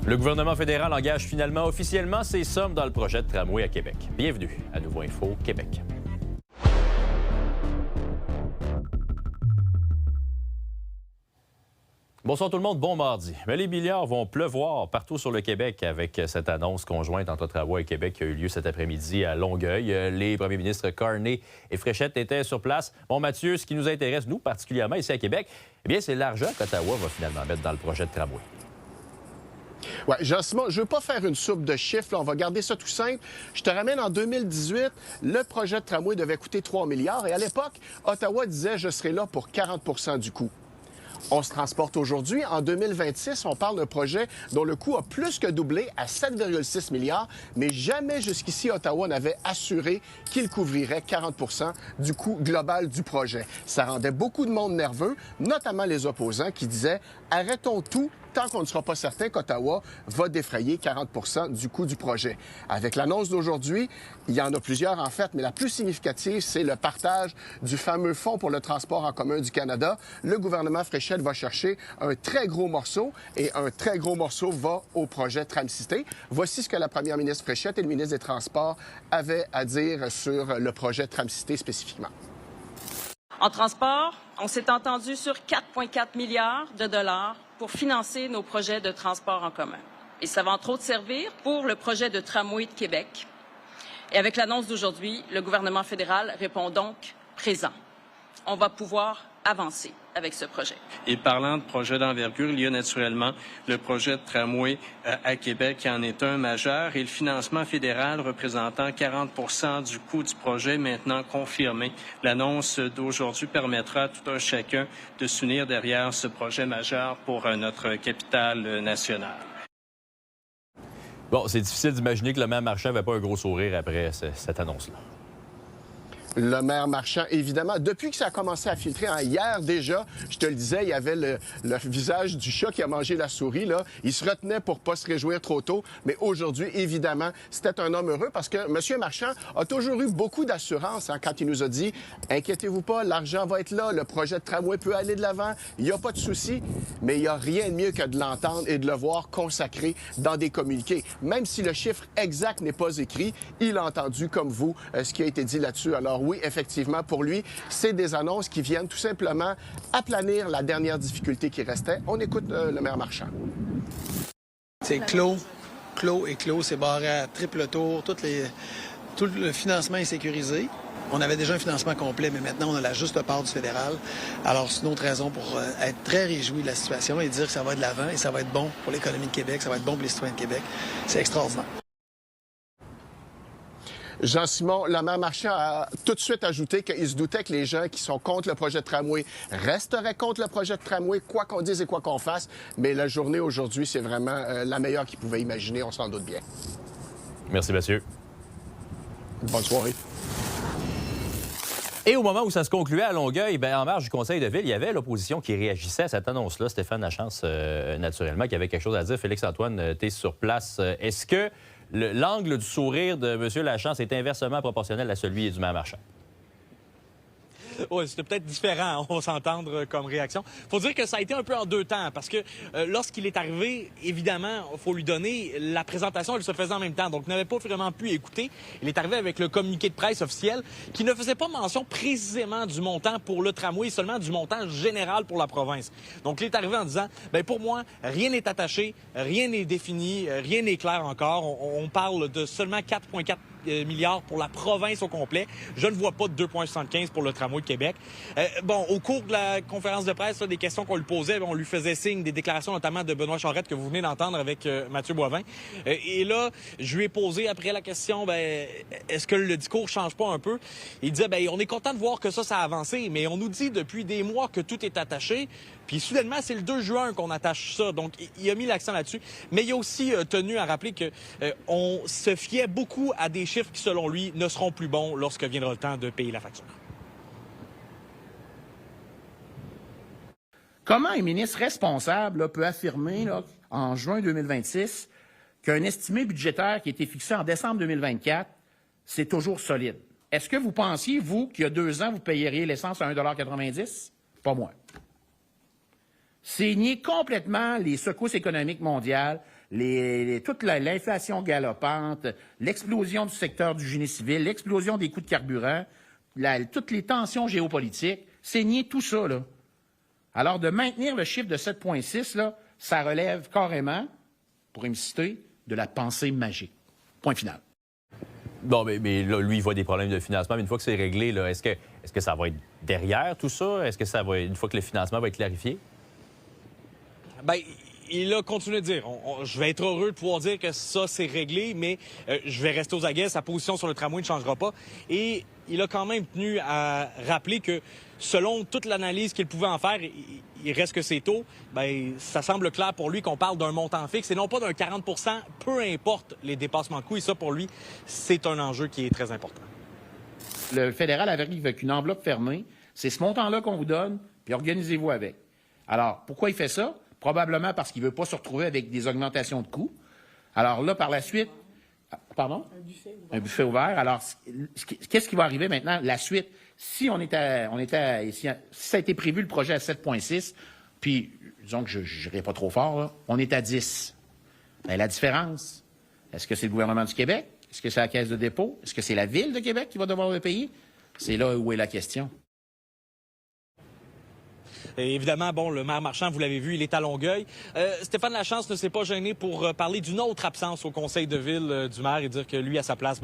Le gouvernement fédéral engage finalement officiellement ses sommes dans le projet de tramway à Québec. Bienvenue à Nouveau Info Québec. Bonsoir tout le monde, bon mardi. Mais les milliards vont pleuvoir partout sur le Québec avec cette annonce conjointe entre Ottawa et Québec qui a eu lieu cet après-midi à Longueuil. Les premiers ministres Carney et Fréchette étaient sur place. Bon, Mathieu, ce qui nous intéresse, nous, particulièrement ici à Québec, eh bien, c'est l'argent qu'Ottawa va finalement mettre dans le projet de tramway. Oui, Jean-Simon, je ne veux pas faire une soupe de chiffres, là, on va garder ça tout simple. Je te ramène en 2018, le projet de tramway devait coûter 3 milliards et à l'époque, Ottawa disait « je serai là pour 40 du coût ». On se transporte aujourd'hui. En 2026, on parle d'un projet dont le coût a plus que doublé à 7,6 milliards, mais jamais jusqu'ici Ottawa n'avait assuré qu'il couvrirait 40 du coût global du projet. Ça rendait beaucoup de monde nerveux, notamment les opposants qui disaient « arrêtons tout tant qu'on ne sera pas certain qu'Ottawa va défrayer 40 du coût du projet ». Avec l'annonce d'aujourd'hui, il y en a plusieurs en fait, mais la plus significative, c'est le partage du fameux Fonds pour le transport en commun du Canada. Le gouvernement Fréchette va chercher un très gros morceau et un très gros morceau va au projet Tram-Cité. Voici ce que la première ministre Fréchette et le ministre des Transports avaient à dire sur le projet Tram-Cité spécifiquement. En transport, on s'est entendu sur 4,4 milliards de dollars pour financer nos projets de transport en commun. Et ça va entre autres servir pour le projet de tramway de Québec. Et avec l'annonce d'aujourd'hui, le gouvernement fédéral répond donc présent. On va pouvoir avancer avec ce projet. Et parlant de projet d'envergure, il y a naturellement le projet de tramway à Québec qui en est un majeur et le financement fédéral représentant 40 du coût du projet maintenant confirmé. L'annonce d'aujourd'hui permettra à tout un chacun de s'unir derrière ce projet majeur pour notre capitale nationale. Bon, c'est difficile d'imaginer que le maire Marchand n'avait pas un gros sourire après cette annonce-là. Le maire Marchand, évidemment, depuis que ça a commencé à filtrer, hier déjà, je te le disais, il y avait le visage du chat qui a mangé la souris, là. Il se retenait pour pas se réjouir trop tôt, mais aujourd'hui, évidemment, c'était un homme heureux parce que M. Marchand a toujours eu beaucoup d'assurance quand il nous a dit « Inquiétez-vous pas, l'argent va être là, le projet de tramway peut aller de l'avant, il n'y a pas de souci », mais il n'y a rien de mieux que de l'entendre et de le voir consacré dans des communiqués. Même si le chiffre exact n'est pas écrit, il a entendu, comme vous, ce qui a été dit là-dessus. Alors oui, effectivement, pour lui, c'est des annonces qui viennent tout simplement aplanir la dernière difficulté qui restait. On écoute le maire Marchand. C'est clos, c'est barré à triple tour, tout le financement est sécurisé. On avait déjà un financement complet, mais maintenant, on a la juste part du fédéral. Alors, c'est une autre raison pour être très réjoui de la situation et dire que ça va de l'avant et ça va être bon pour l'économie de Québec, ça va être bon pour les citoyens de Québec. C'est extraordinaire. Jean-Simon, le maire Marchand a tout de suite ajouté qu'il se doutait que les gens qui sont contre le projet de tramway resteraient contre le projet de tramway, quoi qu'on dise et quoi qu'on fasse. Mais la journée aujourd'hui, c'est vraiment la meilleure qu'ils pouvaient imaginer, on s'en doute bien. Merci, monsieur. Bonne soirée. Et au moment où ça se concluait à Longueuil, bien, en marge du conseil de ville, il y avait l'opposition qui réagissait à cette annonce-là. Stéphane Lachance, naturellement, qui avait quelque chose à dire. Félix-Antoine, tu es sur place. Est-ce que l'angle du sourire de M. Lachance est inversement proportionnel à celui du maire Marchand? Oui, c'était peut-être différent, on va s'entendre comme réaction. Faut dire que ça a été un peu en deux temps, parce que lorsqu'il est arrivé, évidemment, il faut lui donner la présentation, elle se faisait en même temps, donc il n'avait pas vraiment pu écouter. Il est arrivé avec le communiqué de presse officiel qui ne faisait pas mention précisément du montant pour le tramway, seulement du montant général pour la province. Donc il est arrivé en disant, bien pour moi, rien n'est attaché, rien n'est défini, rien n'est clair encore. On parle de seulement 4,4 milliards pour la province au complet. Je ne vois pas de 2,75 pour le tramway de Québec. Bon, au cours de la conférence de presse, là, des questions qu'on lui posait, on lui faisait signe des déclarations notamment de Benoît Charette que vous venez d'entendre avec Mathieu Boivin. Et là, je lui ai posé après la question, ben, est-ce que le discours change pas un peu? Il disait, ben, on est content de voir que ça a avancé, mais on nous dit depuis des mois que tout est attaché. Puis soudainement, c'est le 2 juin qu'on attache ça. Donc, il a mis l'accent là-dessus. Mais il a aussi tenu à rappeler que on se fiait beaucoup à des chiffres qui, selon lui, ne seront plus bons lorsque viendra le temps de payer la facture. Comment un ministre responsable là, peut affirmer, là, en juin 2026, qu'un estimé budgétaire qui a été fixé en décembre 2024, c'est toujours solide? Est-ce que vous pensiez, vous, qu'il y a 2 ans, vous payeriez l'essence à 1,90 $? Pas moi. C'est nier complètement les secousses économiques mondiales, toute l'inflation galopante, l'explosion du secteur du génie civil, l'explosion des coûts de carburant, toutes les tensions géopolitiques. C'est nier tout ça, là. Alors, de maintenir le chiffre de 7,6, là, ça relève carrément, pour me citer, de la pensée magique. Point final. Bon, mais là, lui, il voit des problèmes de financement. Mais une fois que c'est réglé, là, est-ce que ça va être derrière tout ça? Est-ce que ça va, une fois que le financement va être clarifié? Bien, il a continué de dire, je vais être heureux de pouvoir dire que ça, c'est réglé, mais je vais rester aux aguets. Sa position sur le tramway ne changera pas. Et il a quand même tenu à rappeler que, selon toute l'analyse qu'il pouvait en faire, il reste que c'est tôt, bien, ça semble clair pour lui qu'on parle d'un montant fixe et non pas d'un 40 %, peu importe les dépassements de coûts. Et ça, pour lui, c'est un enjeu qui est très important. Le fédéral arrive avec une enveloppe fermée. C'est ce montant-là qu'on vous donne, puis organisez-vous avec. Alors, pourquoi il fait ça? Probablement parce qu'il ne veut pas se retrouver avec des augmentations de coûts. Alors là, par la suite... Pardon? Un buffet ouvert. Alors, qu'est-ce qui va arriver maintenant? La suite, si si ça a été prévu le projet à 7,6, puis, disons que je n'irai pas trop fort, là, on est à 10. Bien, la différence, est-ce que c'est le gouvernement du Québec? Est-ce que c'est la Caisse de dépôt? Est-ce que c'est la Ville de Québec qui va devoir le payer? C'est là où est la question. Et évidemment, bon, le maire Marchand, vous l'avez vu, il est à Longueuil. Stéphane Lachance ne s'est pas gêné pour parler d'une autre absence au conseil de ville du maire et dire que lui, à sa place,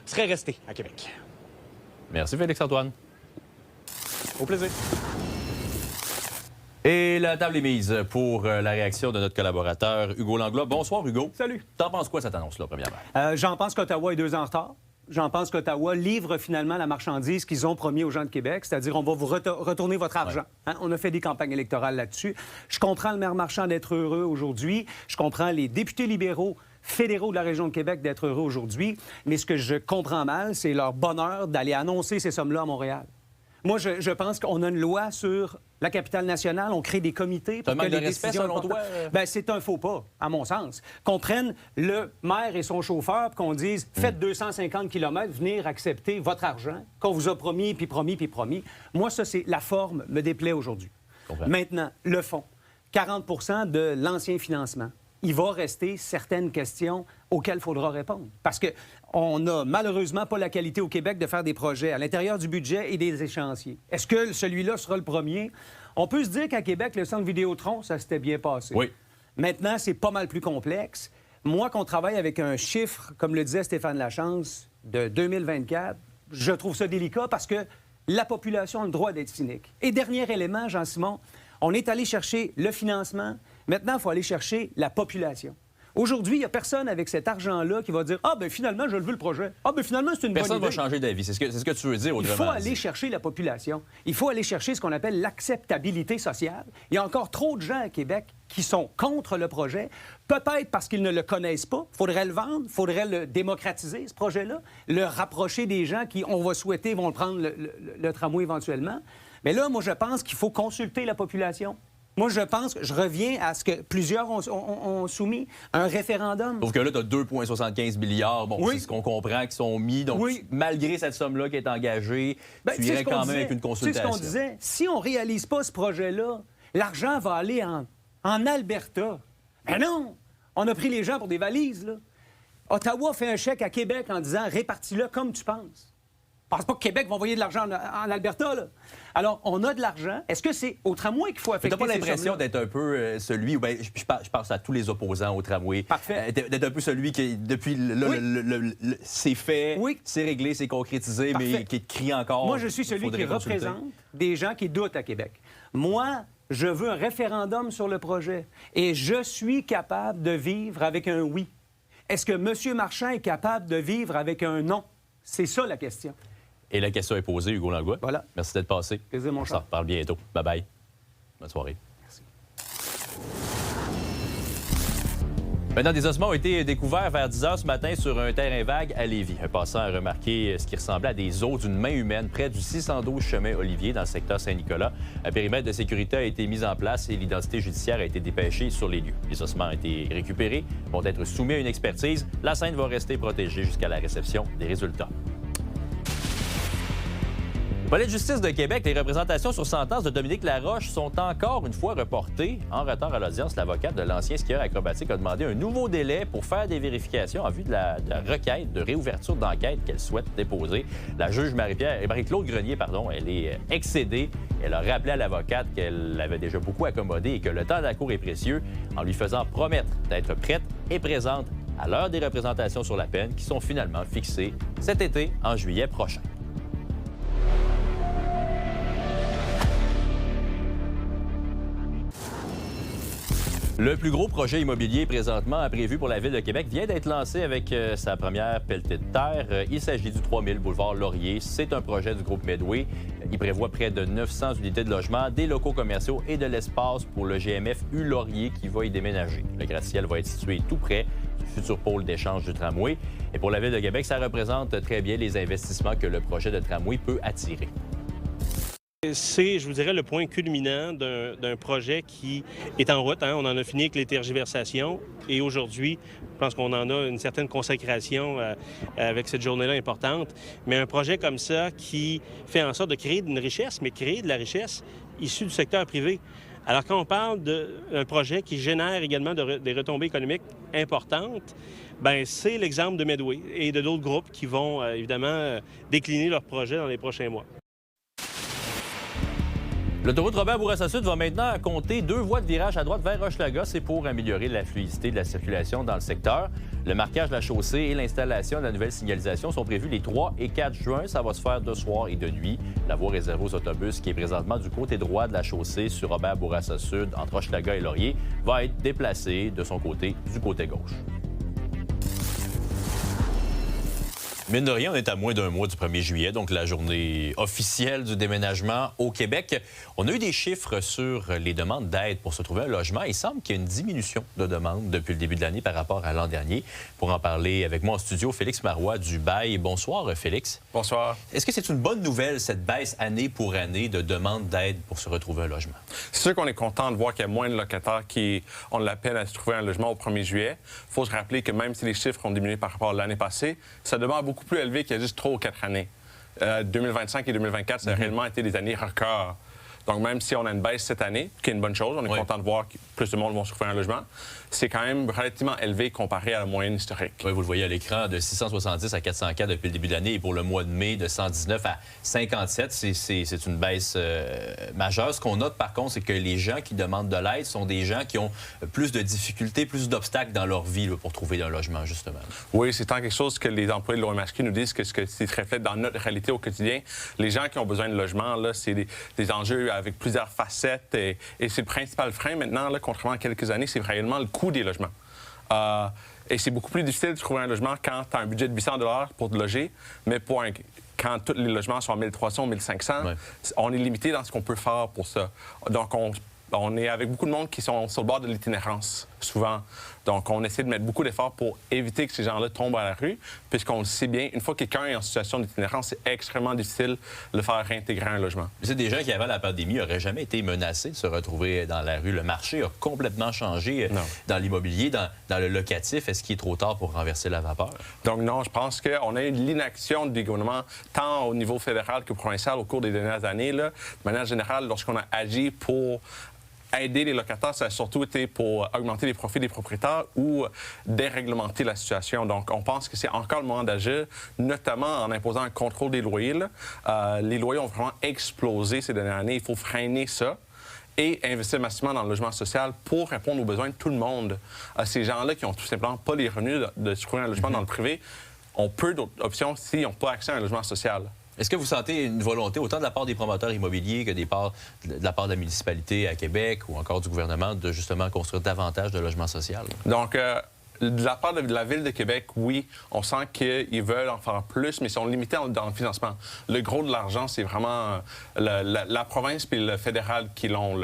serait resté à Québec. Merci, Félix-Antoine. Au plaisir. Et la table est mise pour la réaction de notre collaborateur Hugo Langlois. Bonsoir, Hugo. Salut. T'en penses quoi, cette annonce-là, premièrement? J'en pense qu'Ottawa est 2 ans en retard. J'en pense qu'Ottawa livre finalement la marchandise qu'ils ont promis aux gens de Québec, c'est-à-dire on va vous retourner votre argent. Ouais. On a fait des campagnes électorales là-dessus. Je comprends le maire Marchand d'être heureux aujourd'hui. Je comprends les députés libéraux fédéraux de la région de Québec d'être heureux aujourd'hui. Mais ce que je comprends mal, c'est leur bonheur d'aller annoncer ces sommes-là à Montréal. Moi, je pense qu'on a une loi sur la capitale nationale. On crée des comités pour que les décisions... selon toi? Bien, c'est un faux pas, à mon sens. Qu'on prenne le maire et son chauffeur et qu'on dise « Faites 250 km, venir accepter votre argent qu'on vous a promis, puis promis, puis promis. » Moi, ça, c'est la forme me déplaît aujourd'hui. Maintenant, le fond. 40 % de l'ancien financement. Il va rester certaines questions auxquelles il faudra répondre. Parce qu'on n'a malheureusement pas la qualité au Québec de faire des projets à l'intérieur du budget et des échéanciers. Est-ce que celui-là sera le premier? On peut se dire qu'à Québec, le centre Vidéotron, ça s'était bien passé. Oui. Maintenant, c'est pas mal plus complexe. Moi, qu'on travaille avec un chiffre, comme le disait Stéphane Lachance, de 2024, je trouve ça délicat parce que la population a le droit d'être cynique. Et dernier élément, Jean-Simon, on est allé chercher le financement. Maintenant, il faut aller chercher la population. Aujourd'hui, il n'y a personne avec cet argent-là qui va dire « Ah, bien finalement, je le veux le projet. Ah, bien finalement, c'est une bonne idée. » Personne ne va changer d'avis. C'est ce que tu veux dire, autrement. Il faut aller chercher la population. Il faut aller chercher ce qu'on appelle l'acceptabilité sociale. Il y a encore trop de gens à Québec qui sont contre le projet, peut-être parce qu'ils ne le connaissent pas. Il faudrait le vendre, il faudrait le démocratiser, ce projet-là, le rapprocher des gens qui, on va souhaiter, vont le prendre le tramway éventuellement. Mais là, moi, je pense qu'il faut consulter la population. Moi, je pense, je reviens à ce que plusieurs ont soumis, un référendum. Sauf que là, tu as 2,75 milliards. Bon, oui. C'est ce qu'on comprend qui sont mis. Donc, oui. Malgré cette somme-là qui est engagée, tu irais quand même avec une consultation. C'est ce qu'on disait. Si on ne réalise pas ce projet-là, l'argent va aller en Alberta. Mais non! On a pris les gens pour des valises, là. Ottawa fait un chèque à Québec en disant « répartis-le comme tu penses ». Je pense pas que Québec va envoyer de l'argent en Alberta, là. Alors, on a de l'argent. Est-ce que c'est au tramway qu'il faut affecter? Tu n'as pas l'impression d'être un peu celui... Ben, je pense à tous les opposants au tramway. Parfait. D'être un peu celui qui, depuis... c'est fait, c'est réglé, c'est concrétisé, mais qui crie encore... Moi, je suis celui qui représente des gens qui doutent à Québec. Moi, je veux un référendum sur le projet. Et je suis capable de vivre avec un oui. Est-ce que M. Marchand est capable de vivre avec un non? C'est ça, la question. Et la question est posée, Hugo Langlois. Voilà. Merci d'être passé. Plaisir, mon cher. On s'en reparle bientôt. Bye-bye. Bonne soirée. Merci. Maintenant, des ossements ont été découverts vers 10 h ce matin sur un terrain vague à Lévis. Un passant a remarqué ce qui ressemblait à des os d'une main humaine près du 612 chemin Olivier dans le secteur Saint-Nicolas. Un périmètre de sécurité a été mis en place et l'identité judiciaire a été dépêchée sur les lieux. Les ossements ont été récupérés, vont être soumis à une expertise. La scène va rester protégée jusqu'à la réception des résultats. Au Palais de justice de Québec, les représentations sur sentence de Dominique Laroche sont encore une fois reportées. En retard à l'audience, l'avocate de l'ancien skieur acrobatique a demandé un nouveau délai pour faire des vérifications en vue de la requête de réouverture d'enquête qu'elle souhaite déposer. La juge Marie-Claude Grenier, elle est excédée. Elle a rappelé à l'avocate qu'elle l'avait déjà beaucoup accommodée et que le temps de la cour est précieux en lui faisant promettre d'être prête et présente à l'heure des représentations sur la peine qui sont finalement fixées cet été, en juillet prochain. Le plus gros projet immobilier présentement prévu pour la Ville de Québec vient d'être lancé avec sa première pelletée de terre. Il s'agit du 3000 boulevard Laurier. C'est un projet du groupe Medway. Il prévoit près de 900 unités de logement, des locaux commerciaux et de l'espace pour le GMF U-Laurier qui va y déménager. Le gratte-ciel va être situé tout près du futur pôle d'échange du tramway. Et pour la Ville de Québec, ça représente très bien les investissements que le projet de tramway peut attirer. C'est, je vous dirais, le point culminant d'un projet qui est en route. On en a fini avec les tergiversations et aujourd'hui, je pense qu'on en a une certaine consécration avec cette journée-là importante. Mais un projet comme ça qui fait en sorte de créer une richesse, mais créer de la richesse issue du secteur privé. Alors quand on parle d'un projet qui génère également des retombées économiques importantes, bien, c'est l'exemple de Medway et de d'autres groupes qui vont évidemment décliner leur projet dans les prochains mois. L'autoroute Robert-Bourassa-Sud va maintenant compter 2 voies de virage à droite vers Hochelaga. C'est pour améliorer la fluidité de la circulation dans le secteur. Le marquage de la chaussée et l'installation de la nouvelle signalisation sont prévus les 3 et 4 juin. Ça va se faire de soir et de nuit. La voie réservée aux autobus, qui est présentement du côté droit de la chaussée sur Robert-Bourassa-Sud, entre Hochelaga et Laurier, va être déplacée de son côté du côté gauche. Mine de rien, on est à moins d'un mois du 1er juillet, donc la journée officielle du déménagement au Québec. On a eu des chiffres sur les demandes d'aide pour se trouver un logement. Il semble qu'il y a une diminution de demandes depuis le début de l'année par rapport à l'an dernier. Pour en parler avec moi en studio, Félix Marois du BAI. Bonsoir, Félix. Bonsoir. Est-ce que c'est une bonne nouvelle, cette baisse année pour année de demandes d'aide pour se retrouver un logement? C'est sûr qu'on est content de voir qu'il y a moins de locataires qui ont de la peine à se trouver un logement au 1er juillet. Il faut se rappeler que même si les chiffres ont diminué par rapport à l'année passée, ça demeure beaucoup plus élevé qu'il y a juste 3 ou 4 années. 2025 et 2024, ça a réellement été des années records. Donc, même si on a une baisse cette année, qui est une bonne chose, on est content de voir que plus de monde vont se trouver un logement, c'est quand même relativement élevé comparé à la moyenne historique. Oui, vous le voyez à l'écran, de 670 à 404 depuis le début de l'année et pour le mois de mai, de 119 à 57. C'est une baisse majeure. Ce qu'on note, par contre, c'est que les gens qui demandent de l'aide sont des gens qui ont plus de difficultés, plus d'obstacles dans leur vie là, pour trouver un logement, justement. Oui, c'est tant quelque chose que les employés de l'OMHQ nous disent que ce qui se reflète dans notre réalité au quotidien. Les gens qui ont besoin de logement, là, c'est des enjeux avec plusieurs facettes et c'est le principal frein maintenant, là, contrairement à quelques années, c'est réellement le coût des logements. Et c'est beaucoup plus difficile de trouver un logement quand tu as un budget de 800 $ pour te loger, mais quand tous les logements sont à 1300 ou 1500, on est limité dans ce qu'on peut faire pour ça. Donc, on est avec beaucoup de monde qui sont sur le bord de l'itinérance, souvent. Donc, on essaie de mettre beaucoup d'efforts pour éviter que ces gens-là tombent à la rue, puisqu'on le sait bien, une fois que quelqu'un est en situation d'itinérance, c'est extrêmement difficile de le faire réintégrer un logement. C'est des gens qui, avant la pandémie, n'auraient jamais été menacés de se retrouver dans la rue. Le marché a complètement changé dans l'immobilier, dans le locatif. Est-ce qu'il est trop tard pour renverser la vapeur? Donc non, je pense qu'on a eu l'inaction du gouvernement, tant au niveau fédéral que provincial, au cours des dernières années. Là. De manière générale, lorsqu'on a agi pour aider les locataires, ça a surtout été pour augmenter les profits des propriétaires ou déréglementer la situation. Donc, on pense que c'est encore le moment d'agir, notamment en imposant un contrôle des loyers. Les loyers ont vraiment explosé ces dernières années. Il faut freiner ça et investir massivement dans le logement social pour répondre aux besoins de tout le monde. Ces gens-là qui n'ont tout simplement pas les revenus de se trouver un logement dans le privé ont peu d'autres options s'ils n'ont pas accès à un logement social. Est-ce que vous sentez une volonté, autant de la part des promoteurs immobiliers que de la part de la municipalité à Québec ou encore du gouvernement, de justement construire davantage de logements sociaux? Donc, de la part de la Ville de Québec, oui, on sent qu'ils veulent en faire plus, mais ils sont limités dans le financement. Le gros de l'argent, c'est vraiment la province puis le fédéral qui l'ont.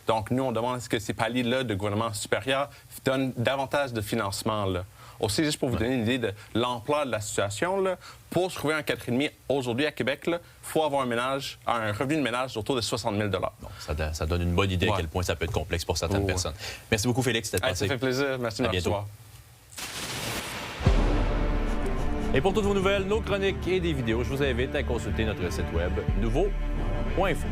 Donc, nous, on demande à ce que ces paliers-là de gouvernement supérieur donnent davantage de financement. Aussi, juste pour vous donner une idée de l'ampleur de la situation, là, pour se trouver un 4,5 aujourd'hui à Québec, il faut avoir un revenu de ménage autour de 60 000 $. Bon, ça donne une bonne idée à quel point ça peut être complexe pour certaines personnes. Merci beaucoup, Félix, d'être passé. Ça fait plaisir. Merci de m'avoir. Et pour toutes vos nouvelles, nos chroniques et des vidéos, je vous invite à consulter notre site web nouveau.info.